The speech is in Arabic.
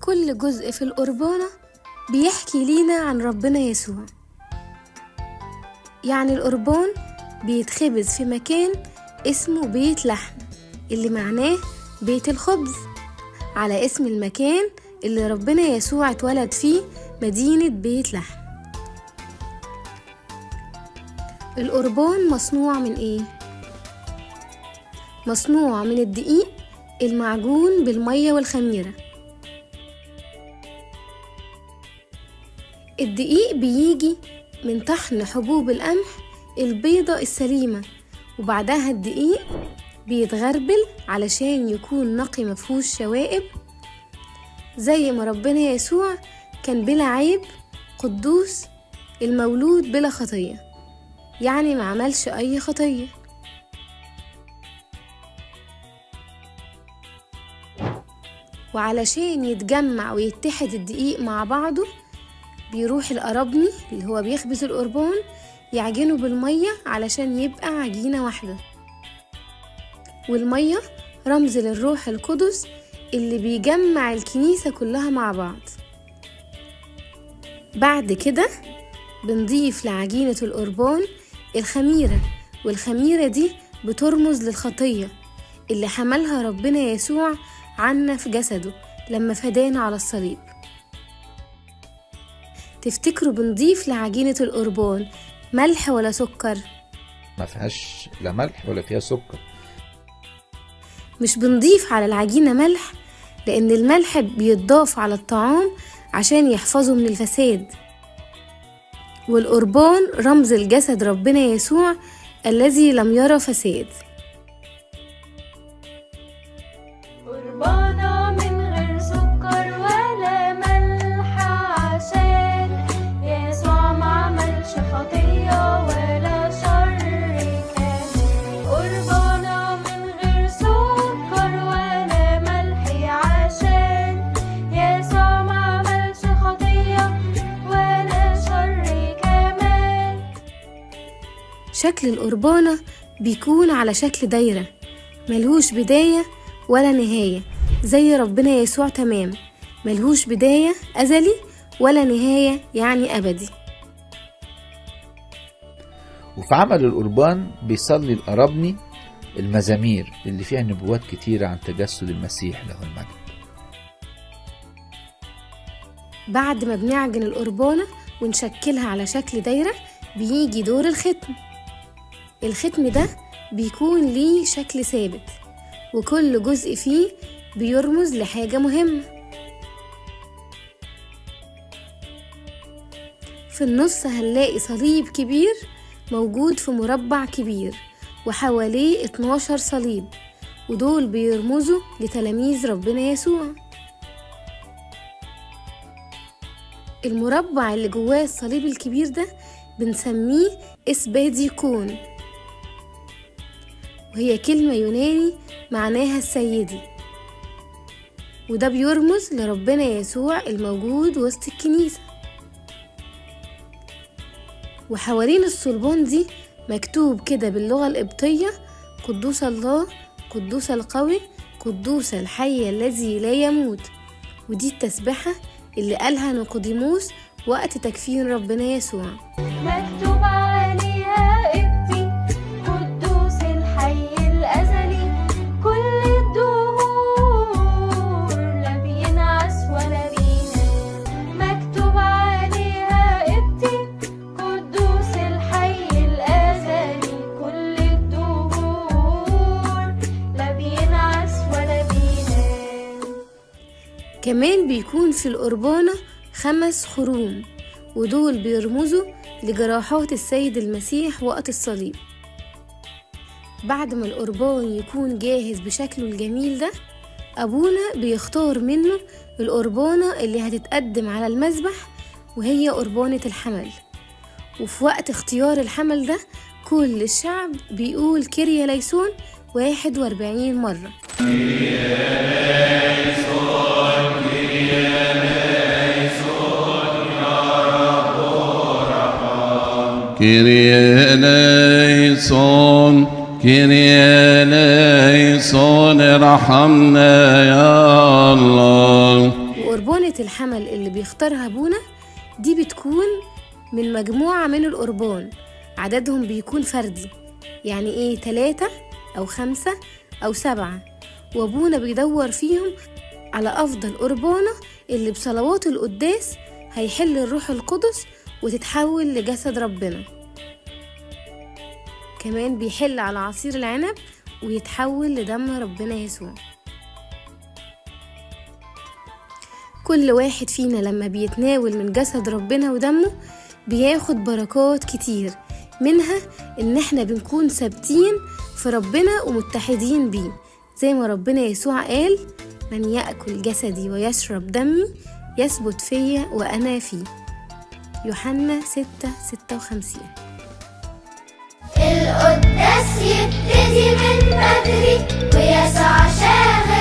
كل جزء في القربانة بيحكي لينا عن ربنا يسوع. يعني القربان بيتخبز في مكان اسمه بيت لحم، اللي معناه بيت الخبز، على اسم المكان اللي ربنا يسوع اتولد فيه، مدينة بيت لحم. القربان مصنوع من ايه؟ مصنوع من الدقيق المعجون بالمية والخميرة. الدقيق بيجي من طحن حبوب القمح البيضة السليمة، وبعدها الدقيق بيتغربل علشان يكون نقي مفهوش شوائب، زي ما ربنا يسوع كان بلا عيب، قدوس، المولود بلا خطية، يعني ما عملش أي خطية. وعلشان يتجمع ويتحد الدقيق مع بعضه، بيروح القربني اللي هو بيخبز القربان يعجنه بالمية علشان يبقى عجينة واحدة. والمية رمز للروح القدس اللي بيجمع الكنيسة كلها مع بعض. بعد كده بنضيف لعجينة القربان الخميرة، والخميرة دي بترمز للخطية اللي حملها ربنا يسوع عنا في جسده لما فدانا على الصليب. تفتكروا بنضيف لعجينة القربان ملح ولا سكر؟ ما فيهاش لا ملح ولا فيها سكر. مش بنضيف على العجينة ملح لأن الملح بيتضاف على الطعام عشان يحفظه من الفساد. والقربان رمز الجسد ربنا يسوع الذي لم يرى فساد. قربانة من غير سكر ولا ملح، عشان يسوع ما عملش خطية ولا شر كمان. قربانة من غير سكر ولا ملح، عشان يسوع ما عملش خطية ولا شر كمان. شكل القربانة بيكون على شكل دايرة، ملهوش بداية ولا نهاية، زي ربنا يسوع تمام، ملهوش بداية أزلي ولا نهاية يعني أبدي. وفي عمل القربان بيصلي القربني المزامير اللي فيها نبوات كتيرة عن تجسد المسيح له المجد. بعد ما بنعجن القربانة ونشكلها على شكل دايرة، بيجي دور الختم. الختم ده بيكون ليه شكل ثابت، وكل جزء فيه بيرمز لحاجة مهمة. في النص هنلاقي صليب كبير موجود في مربع كبير، وحواليه 12 صليب، ودول بيرمزوا لتلاميذ ربنا يسوع. المربع اللي جواه الصليب الكبير ده بنسميه اسباديكون، وهي كلمة يوناني معناها السيدي، وده بيرمز لربنا يسوع الموجود وسط الكنيسة. وحوالين الصلبان دي مكتوب كده باللغة القبطية: قدوس الله، قدوس القوي، قدوس الحي الذي لا يموت. ودي التسبحة اللي قالها نيقوديموس وقت تكفين ربنا يسوع. مكتوب عليها قبطي، قدوس الحي الأزلي، كل الدهور لا بينعس ولا بينام. مكتوب عليها قبطي، قدوس الحي الأزلي، كل الدهور لا بينعس ولا بينام. كمان بيكون في القربانة 5 خروم، ودول بيرمزوا لجراحات السيد المسيح وقت الصليب. بعد ما القربان يكون جاهز بشكله الجميل ده، أبونا بيختار منه القربانة اللي هتتقدم على المذبح، وهي قربانة الحمل. وفي وقت اختيار الحمل ده كل الشعب بيقول كيريا ليسون 41 مرة. كيريا ليسون، كيريا ليسون، ارحمنا يا الله. وقربانة الحمل اللي بيختارها أبونا دي بتكون من مجموعة من القربان، عددهم بيكون فردي، يعني 3 أو 5 أو 7، وأبونا بيدور فيهم على أفضل قربانة اللي بصلوات القداس هيحل الروح القدس وتتحول لجسد ربنا. كمان بيحل على عصير العنب ويتحول لدم ربنا يسوع. كل واحد فينا لما بيتناول من جسد ربنا ودمه بياخد بركات كتير، منها ان احنا بنكون ثابتين في ربنا ومتحدين بيه، زي ما ربنا يسوع قال: من يأكل جسدي ويشرب دمي يثبت فيا وأنا فيه. يوحنا 6:56. القداس يبتدي من بدري ويسوع شاغل